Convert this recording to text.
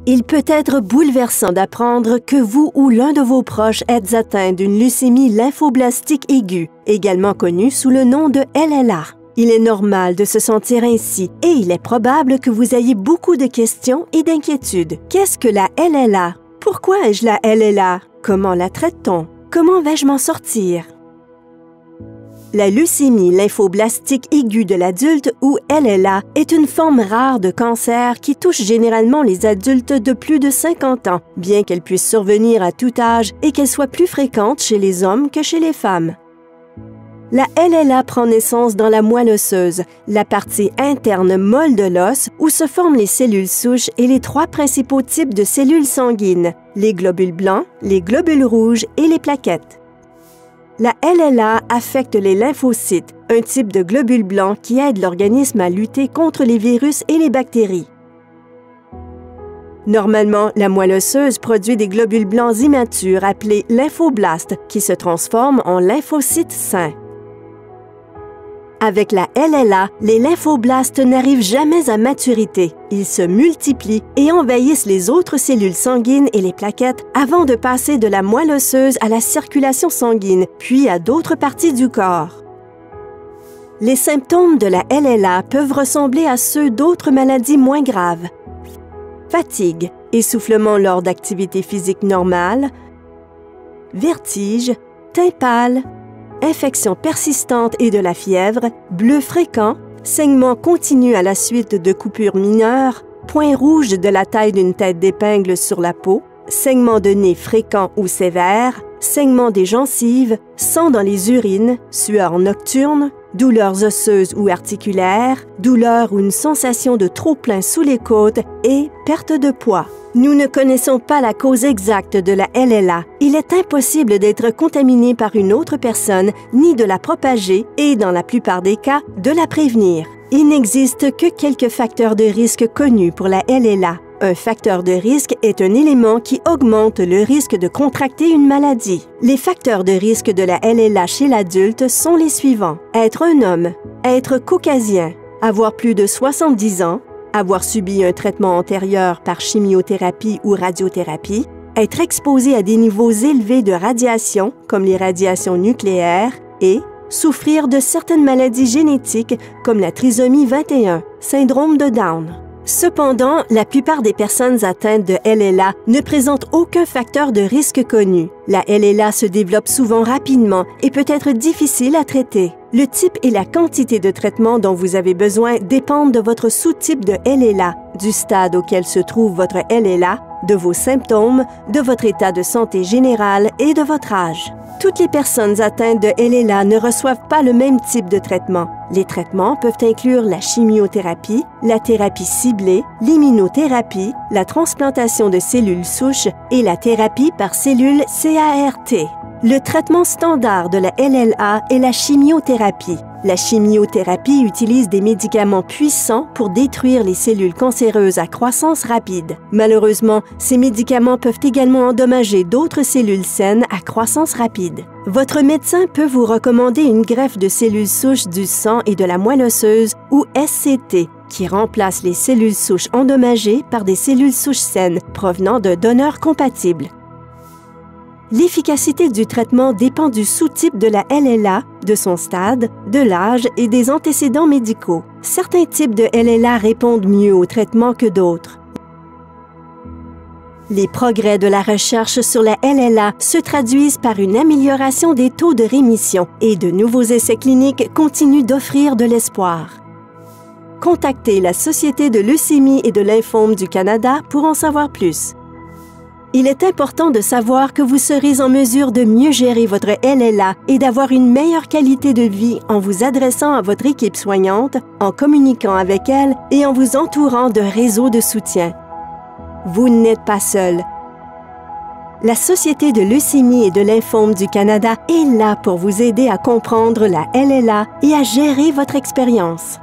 Il peut être bouleversant d'apprendre que vous ou l'un de vos proches êtes atteint d'une leucémie lymphoblastique aiguë, également connue sous le nom de LLA. Il est normal de se sentir ainsi et il est probable que vous ayez beaucoup de questions et d'inquiétudes. Qu'est-ce que la LLA? Pourquoi ai-je la LLA? Comment la traite-t-on? Comment vais-je m'en sortir? La leucémie lymphoblastique aiguë de l'adulte, ou LLA, est une forme rare de cancer qui touche généralement les adultes de plus de 50 ans, bien qu'elle puisse survenir à tout âge et qu'elle soit plus fréquente chez les hommes que chez les femmes. La LLA prend naissance dans la moelle osseuse, la partie interne molle de l'os où se forment les cellules souches et les trois principaux types de cellules sanguines, les globules blancs, les globules rouges et les plaquettes. La LLA affecte les lymphocytes, un type de globule blanc qui aide l'organisme à lutter contre les virus et les bactéries. Normalement, la moelle osseuse produit des globules blancs immatures appelés lymphoblastes qui se transforment en lymphocytes sains. Avec la LLA, les lymphoblastes n'arrivent jamais à maturité. Ils se multiplient et envahissent les autres cellules sanguines et les plaquettes avant de passer de la moelle osseuse à la circulation sanguine, puis à d'autres parties du corps. Les symptômes de la LLA peuvent ressembler à ceux d'autres maladies moins graves. Fatigue, essoufflement lors d'activités physiques normales, vertige, teint pâle, infection persistante et de la fièvre, bleu fréquent, saignement continu à la suite de coupures mineures, points rouges de la taille d'une tête d'épingle sur la peau, saignement de nez fréquent ou sévère, saignement des gencives, sang dans les urines, sueur nocturne, douleurs osseuses ou articulaires, douleur ou une sensation de trop-plein sous les côtes et perte de poids. Nous ne connaissons pas la cause exacte de la LLA. Il est impossible d'être contaminé par une autre personne, ni de la propager et, dans la plupart des cas, de la prévenir. Il n'existe que quelques facteurs de risque connus pour la LLA. Un facteur de risque est un élément qui augmente le risque de contracter une maladie. Les facteurs de risque de la LLA chez l'adulte sont les suivants. Être un homme, être caucasien, avoir plus de 70 ans, avoir subi un traitement antérieur par chimiothérapie ou radiothérapie, être exposé à des niveaux élevés de radiation, comme les radiations nucléaires, et souffrir de certaines maladies génétiques comme la trisomie 21, syndrome de Down. Cependant, la plupart des personnes atteintes de LLA ne présentent aucun facteur de risque connu. La LLA se développe souvent rapidement et peut être difficile à traiter. Le type et la quantité de traitement dont vous avez besoin dépendent de votre sous-type de LLA, du stade auquel se trouve votre LLA, de vos symptômes, de votre état de santé général et de votre âge. Toutes les personnes atteintes de LLA ne reçoivent pas le même type de traitement. Les traitements peuvent inclure la chimiothérapie, la thérapie ciblée, l'immunothérapie, la transplantation de cellules souches et la thérapie par cellules CAR-T. Le traitement standard de la LLA est la chimiothérapie. La chimiothérapie utilise des médicaments puissants pour détruire les cellules cancéreuses à croissance rapide. Malheureusement, ces médicaments peuvent également endommager d'autres cellules saines à croissance rapide. Votre médecin peut vous recommander une greffe de cellules souches du sang et de la moelle osseuse, ou SCT, qui remplace les cellules souches endommagées par des cellules souches saines provenant d'un donneur compatible. L'efficacité du traitement dépend du sous-type de la LLA, de son stade, de l'âge et des antécédents médicaux. Certains types de LLA répondent mieux au traitement que d'autres. Les progrès de la recherche sur la LLA se traduisent par une amélioration des taux de rémission et de nouveaux essais cliniques continuent d'offrir de l'espoir. Contactez la Société de leucémie et de lymphome du Canada pour en savoir plus. Il est important de savoir que vous serez en mesure de mieux gérer votre LLA et d'avoir une meilleure qualité de vie en vous adressant à votre équipe soignante, en communiquant avec elle et en vous entourant d'un réseau de soutien. Vous n'êtes pas seul. La Société de leucémie et de lymphome du Canada est là pour vous aider à comprendre la LLA et à gérer votre expérience.